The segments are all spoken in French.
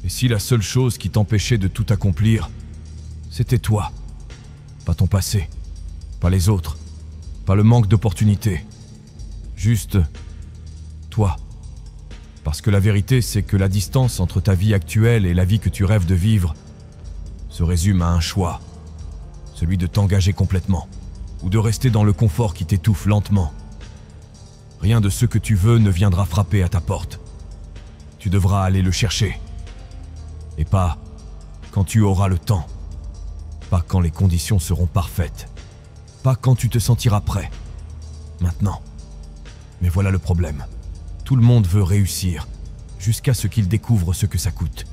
Et si la seule chose qui t'empêchait de tout accomplir, c'était toi, pas ton passé, pas les autres, pas le manque d'opportunités, juste toi. Parce que la vérité, c'est que la distance entre ta vie actuelle et la vie que tu rêves de vivre se résume à un choix, celui de t'engager complètement, ou de rester dans le confort qui t'étouffe lentement. Rien de ce que tu veux ne viendra frapper à ta porte. Tu devras aller le chercher. Et pas quand tu auras le temps. Pas quand les conditions seront parfaites. Pas quand tu te sentiras prêt. Maintenant. Mais voilà le problème. Tout le monde veut réussir, jusqu'à ce qu'il découvre ce que ça coûte.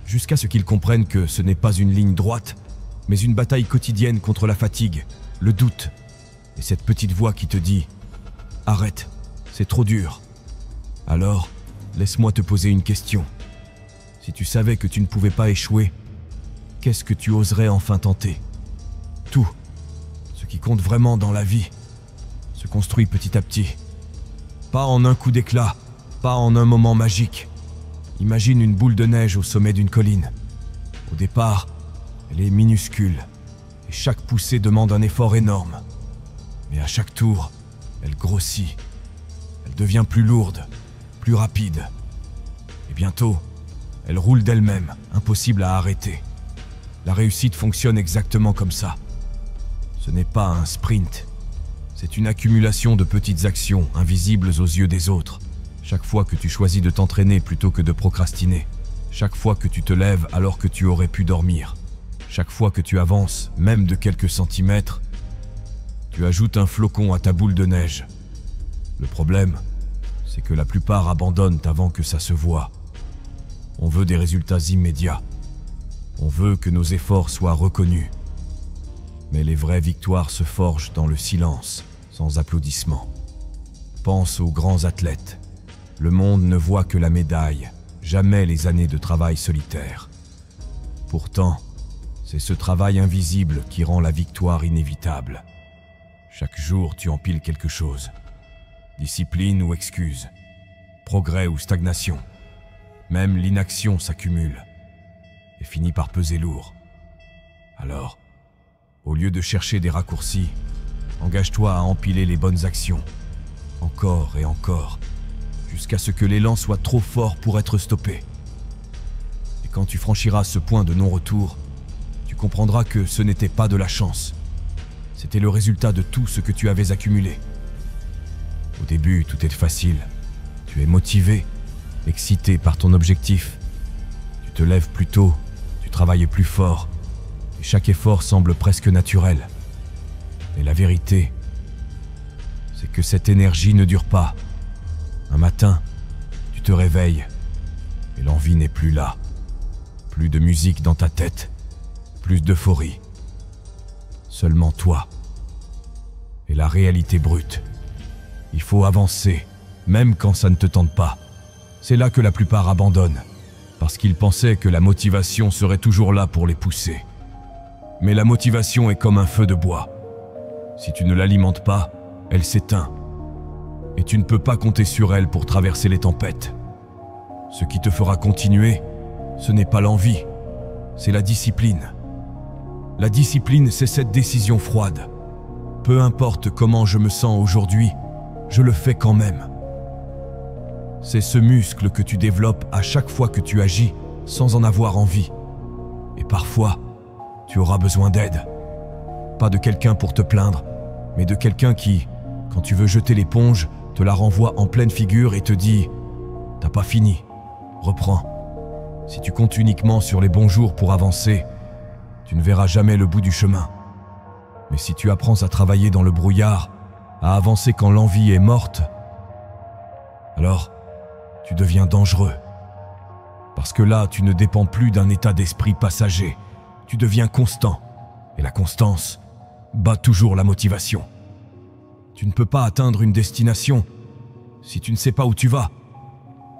Jusqu'à ce qu'il comprenne que ce n'est pas une ligne droite, mais une bataille quotidienne contre la fatigue, le doute, et cette petite voix qui te dit « Arrête, c'est trop dur ». Alors, laisse-moi te poser une question. Si tu savais que tu ne pouvais pas échouer, qu'est-ce que tu oserais enfin tenter? Tout, ce qui compte vraiment dans la vie, se construit petit à petit. Pas en un coup d'éclat, pas en un moment magique. Imagine une boule de neige au sommet d'une colline. Au départ, elle est minuscule, et chaque poussée demande un effort énorme. Mais à chaque tour, elle grossit. Elle devient plus lourde, plus rapide. Et bientôt, elle roule d'elle-même, impossible à arrêter. La réussite fonctionne exactement comme ça. Ce n'est pas un sprint. C'est une accumulation de petites actions invisibles aux yeux des autres. Chaque fois que tu choisis de t'entraîner plutôt que de procrastiner. Chaque fois que tu te lèves alors que tu aurais pu dormir. Chaque fois que tu avances, même de quelques centimètres, tu ajoutes un flocon à ta boule de neige. Le problème, c'est que la plupart abandonnent avant que ça se voie. On veut des résultats immédiats. On veut que nos efforts soient reconnus. Mais les vraies victoires se forgent dans le silence, sans applaudissements. Pense aux grands athlètes. Le monde ne voit que la médaille, jamais les années de travail solitaire. Pourtant, c'est ce travail invisible qui rend la victoire inévitable. Chaque jour, tu empiles quelque chose. Discipline ou excuse, progrès ou stagnation. Même l'inaction s'accumule et finit par peser lourd. Alors, au lieu de chercher des raccourcis, engage-toi à empiler les bonnes actions, encore et encore, jusqu'à ce que l'élan soit trop fort pour être stoppé. Et quand tu franchiras ce point de non-retour, tu comprendras que ce n'était pas de la chance. C'était le résultat de tout ce que tu avais accumulé. Au début, tout est facile. Tu es motivé, excité par ton objectif. Tu te lèves plus tôt, tu travailles plus fort, et chaque effort semble presque naturel. Mais la vérité, c'est que cette énergie ne dure pas. Un matin, tu te réveilles, et l'envie n'est plus là. Plus de musique dans ta tête, plus d'euphorie. Seulement toi. Et la réalité brute. Il faut avancer, même quand ça ne te tente pas. C'est là que la plupart abandonnent, parce qu'ils pensaient que la motivation serait toujours là pour les pousser. Mais la motivation est comme un feu de bois. Si tu ne l'alimentes pas, elle s'éteint. Et tu ne peux pas compter sur elle pour traverser les tempêtes. Ce qui te fera continuer, ce n'est pas l'envie, c'est la discipline. La discipline, c'est cette décision froide. Peu importe comment je me sens aujourd'hui, je le fais quand même. C'est ce muscle que tu développes à chaque fois que tu agis sans en avoir envie. Et parfois, tu auras besoin d'aide. Pas de quelqu'un pour te plaindre, mais de quelqu'un qui, quand tu veux jeter l'éponge, te la renvoie en pleine figure et te dit « T'as pas fini, reprends ». Si tu comptes uniquement sur les bons jours pour avancer, tu ne verras jamais le bout du chemin. Mais si tu apprends à travailler dans le brouillard, à avancer quand l'envie est morte, alors tu deviens dangereux. Parce que là, tu ne dépends plus d'un état d'esprit passager. Tu deviens constant. Et la constance bat toujours la motivation. Tu ne peux pas atteindre une destination si tu ne sais pas où tu vas.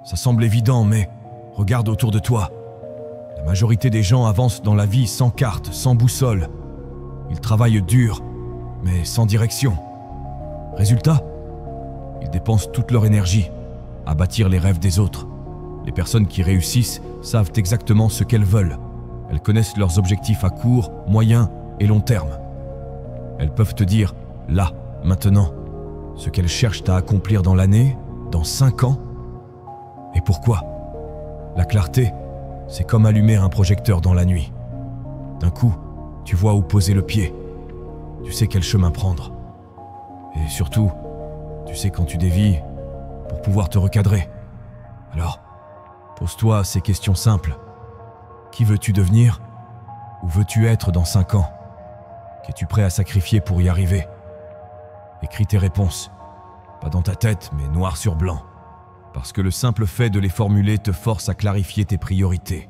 Ça semble évident, mais regarde autour de toi. La majorité des gens avancent dans la vie sans carte, sans boussole. Ils travaillent dur, mais sans direction. Résultat, ils dépensent toute leur énergie à bâtir les rêves des autres, Les personnes qui réussissent savent exactement ce qu'elles veulent. Elles connaissent leurs objectifs à court, moyen et long terme. Elles peuvent te dire, là, maintenant, ce qu'elles cherchent à accomplir dans l'année, dans 5 ans. Et pourquoi? La clarté, c'est comme allumer un projecteur dans la nuit. D'un coup, tu vois où poser le pied. Tu sais quel chemin prendre. Et surtout, tu sais quand tu dévies pour pouvoir te recadrer. Alors, pose-toi ces questions simples. Qui veux-tu devenir? Où veux-tu être dans 5 ans? Qu'es-tu prêt à sacrifier pour y arriver? Écris tes réponses. Pas dans ta tête, mais noir sur blanc. Parce que le simple fait de les formuler te force à clarifier tes priorités.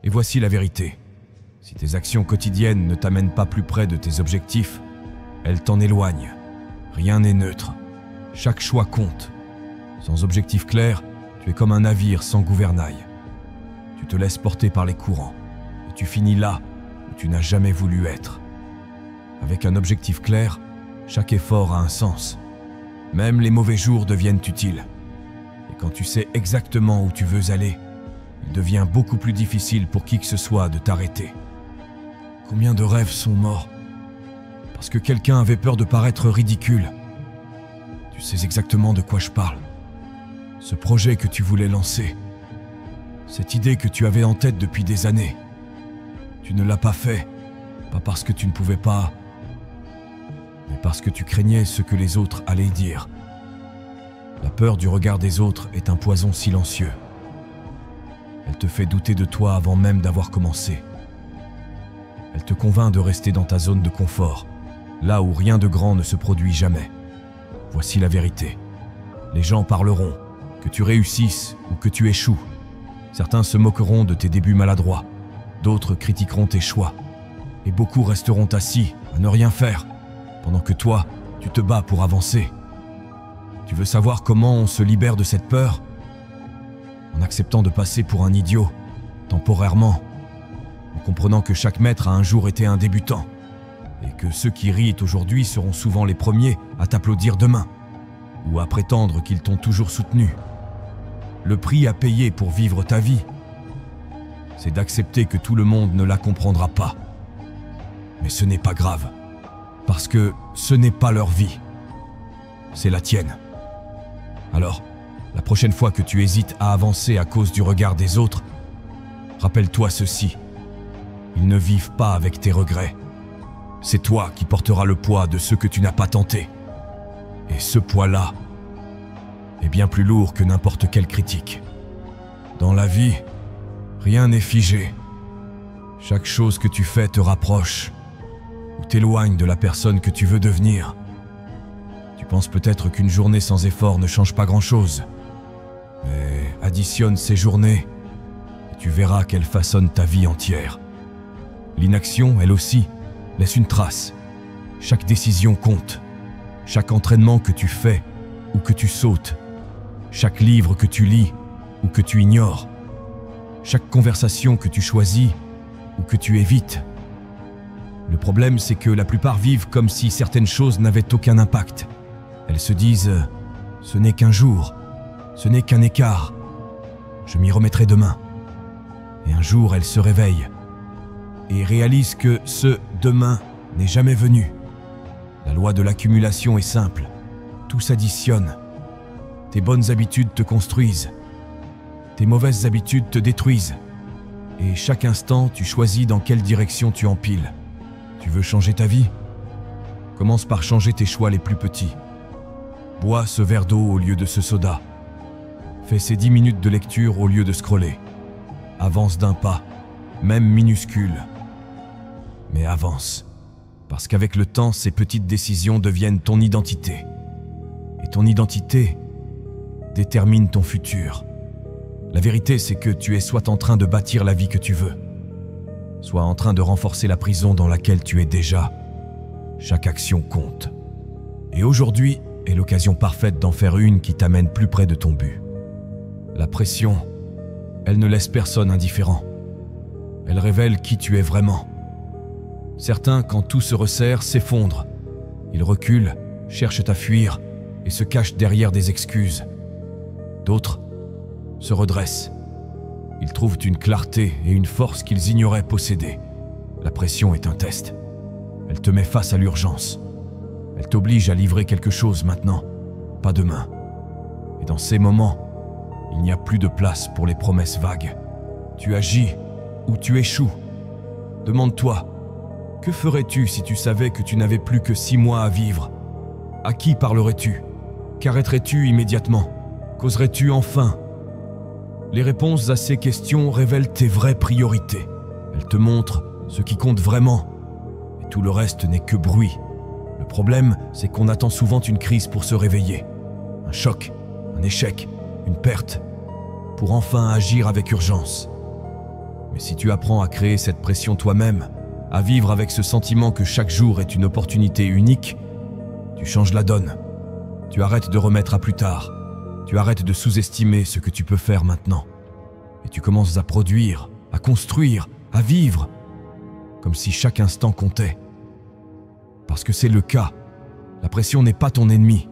Et voici la vérité. Si tes actions quotidiennes ne t'amènent pas plus près de tes objectifs, elles t'en éloignent. Rien n'est neutre. Chaque choix compte. Sans objectif clair, tu es comme un navire sans gouvernail. Tu te laisses porter par les courants et tu finis là où tu n'as jamais voulu être. Avec un objectif clair, chaque effort a un sens. Même les mauvais jours deviennent utiles. Et quand tu sais exactement où tu veux aller, il devient beaucoup plus difficile pour qui que ce soit de t'arrêter. Combien de rêves sont morts parce que quelqu'un avait peur de paraître ridicule? Tu sais exactement de quoi je parle. Ce projet que tu voulais lancer, cette idée que tu avais en tête depuis des années, tu ne l'as pas fait, pas parce que tu ne pouvais pas, mais parce que tu craignais ce que les autres allaient dire. La peur du regard des autres est un poison silencieux. Elle te fait douter de toi avant même d'avoir commencé. Elle te convainc de rester dans ta zone de confort, là où rien de grand ne se produit jamais. Voici la vérité. Les gens parleront, que tu réussisses ou que tu échoues. Certains se moqueront de tes débuts maladroits, d'autres critiqueront tes choix, et beaucoup resteront assis à ne rien faire, pendant que toi, tu te bats pour avancer. Tu veux savoir comment on se libère de cette peur? En acceptant de passer pour un idiot, temporairement, en comprenant que chaque maître a un jour été un débutant, et que ceux qui rient aujourd'hui seront souvent les premiers à t'applaudir demain, ou à prétendre qu'ils t'ont toujours soutenu. Le prix à payer pour vivre ta vie, c'est d'accepter que tout le monde ne la comprendra pas. Mais ce n'est pas grave, parce que ce n'est pas leur vie, c'est la tienne. Alors, la prochaine fois que tu hésites à avancer à cause du regard des autres, rappelle-toi ceci. Ils ne vivent pas avec tes regrets. C'est toi qui porteras le poids de ce que tu n'as pas tenté. Et ce poids-là est bien plus lourd que n'importe quelle critique. Dans la vie, rien n'est figé. Chaque chose que tu fais te rapproche ou t'éloigne de la personne que tu veux devenir. Tu penses peut-être qu'une journée sans effort ne change pas grand-chose. Mais additionne ces journées et tu verras qu'elles façonnent ta vie entière. L'inaction, elle aussi, laisse une trace. Chaque décision compte. Chaque entraînement que tu fais ou que tu sautes. Chaque livre que tu lis ou que tu ignores. Chaque conversation que tu choisis ou que tu évites. Le problème, c'est que la plupart vivent comme si certaines choses n'avaient aucun impact. Elles se disent « ce n'est qu'un jour, ce n'est qu'un écart, je m'y remettrai demain ». Et un jour, elles se réveillent et réalisent que ce « demain » n'est jamais venu. La loi de l'accumulation est simple, tout s'additionne. Tes bonnes habitudes te construisent, tes mauvaises habitudes te détruisent. Et chaque instant, tu choisis dans quelle direction tu empiles. Tu veux changer ta vie? Commence par changer tes choix les plus petits. Bois ce verre d'eau au lieu de ce soda. Fais ces 10 minutes de lecture au lieu de scroller. Avance d'un pas, même minuscule. Mais avance. Parce qu'avec le temps, ces petites décisions deviennent ton identité. Et ton identité détermine ton futur. La vérité, c'est que tu es soit en train de bâtir la vie que tu veux, soit en train de renforcer la prison dans laquelle tu es déjà. Chaque action compte. Et aujourd'hui est l'occasion parfaite d'en faire une qui t'amène plus près de ton but. La pression, elle ne laisse personne indifférent. Elle révèle qui tu es vraiment. Certains, quand tout se resserre, s'effondrent. Ils reculent, cherchent à fuir et se cachent derrière des excuses. D'autres se redressent Ils trouvent une clarté et une force qu'ils ignoraient posséder. La pression est un test. Elle te met face à l'urgence. Elle t'oblige à livrer quelque chose maintenant, pas demain. Et dans ces moments, il n'y a plus de place pour les promesses vagues. Tu agis ou tu échoues. Demande-toi, que ferais-tu si tu savais que tu n'avais plus que 6 mois à vivre? À qui parlerais-tu? Qu'arrêterais-tu immédiatement? Causerais-tu enfin? Les réponses à ces questions révèlent tes vraies priorités. Elles te montrent ce qui compte vraiment. Et tout le reste n'est que bruit. Le problème, c'est qu'on attend souvent une crise pour se réveiller. Un choc, un échec, une perte, pour enfin agir avec urgence. Mais si tu apprends à créer cette pression toi-même, à vivre avec ce sentiment que chaque jour est une opportunité unique, tu changes la donne. Tu arrêtes de remettre à plus tard. Tu arrêtes de sous-estimer ce que tu peux faire maintenant. Et tu commences à produire, à construire, à vivre, comme si chaque instant comptait. Parce que c'est le cas. La pression n'est pas ton ennemi.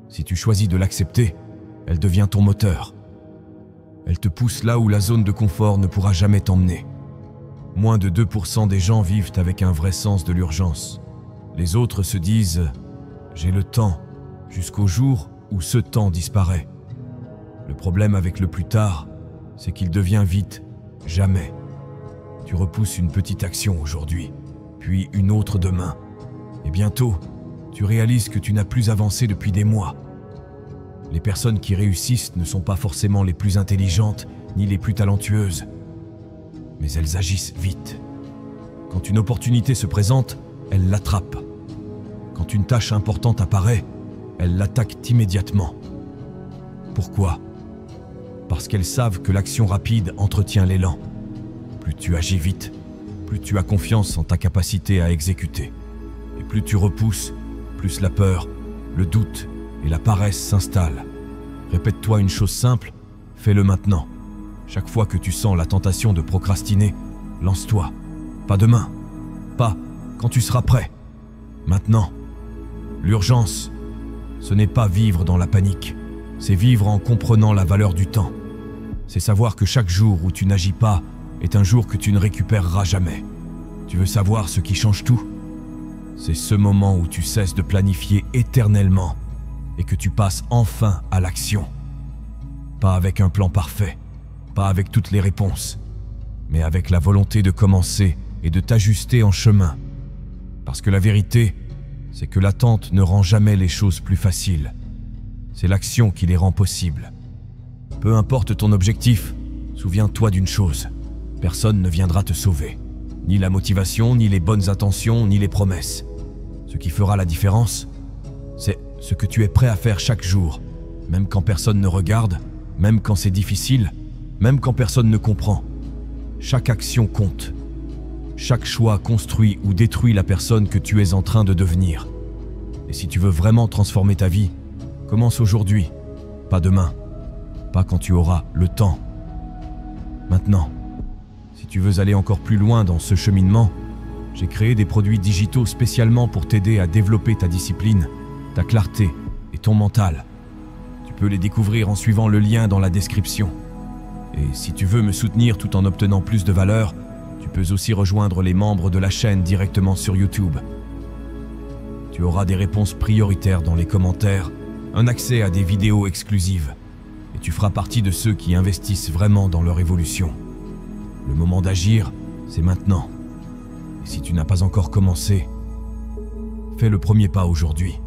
Si tu choisis de l'accepter, elle devient ton moteur. Elle te pousse là où la zone de confort ne pourra jamais t'emmener. Moins de 2% des gens vivent avec un vrai sens de l'urgence. Les autres se disent « j'ai le temps » jusqu'au jour où ce temps disparaît. Le problème avec le plus tard, c'est qu'il devient vite « jamais ». Tu repousses une petite action aujourd'hui, puis une autre demain. Et bientôt, tu réalises que tu n'as plus avancé depuis des mois. Les personnes qui réussissent ne sont pas forcément les plus intelligentes ni les plus talentueuses, mais elles agissent vite. Quand une opportunité se présente, elles l'attrapent. Quand une tâche importante apparaît, elles l'attaquent immédiatement. Pourquoi? Parce qu'elles savent que l'action rapide entretient l'élan. Plus tu agis vite, plus tu as confiance en ta capacité à exécuter. Et plus tu repousses, plus la peur, le doute et la paresse s'installent. Répète-toi une chose simple, fais-le maintenant. Chaque fois que tu sens la tentation de procrastiner, lance-toi. Pas demain, pas quand tu seras prêt. Maintenant. L'urgence, ce n'est pas vivre dans la panique, c'est vivre en comprenant la valeur du temps. C'est savoir que chaque jour où tu n'agis pas est un jour que tu ne récupéreras jamais. Tu veux savoir ce qui change tout? C'est ce moment où tu cesses de planifier éternellement et que tu passes enfin à l'action. Pas avec un plan parfait, pas avec toutes les réponses, mais avec la volonté de commencer et de t'ajuster en chemin. Parce que la vérité, c'est que l'attente ne rend jamais les choses plus faciles. C'est l'action qui les rend possibles. Peu importe ton objectif, souviens-toi d'une chose. Personne ne viendra te sauver. Ni la motivation, ni les bonnes intentions, ni les promesses. Ce qui fera la différence, c'est ce que tu es prêt à faire chaque jour, même quand personne ne regarde, même quand c'est difficile, même quand personne ne comprend. Chaque action compte. Chaque choix construit ou détruit la personne que tu es en train de devenir. Et si tu veux vraiment transformer ta vie, commence aujourd'hui, pas demain, pas quand tu auras le temps. Maintenant, si tu veux aller encore plus loin dans ce cheminement, j'ai créé des produits digitaux spécialement pour t'aider à développer ta discipline, ta clarté et ton mental. Tu peux les découvrir en suivant le lien dans la description. Et si tu veux me soutenir tout en obtenant plus de valeur, tu peux aussi rejoindre les membres de la chaîne directement sur YouTube. Tu auras des réponses prioritaires dans les commentaires, un accès à des vidéos exclusives, et tu feras partie de ceux qui investissent vraiment dans leur évolution. Le moment d'agir, c'est maintenant. Et si tu n'as pas encore commencé, fais le premier pas aujourd'hui.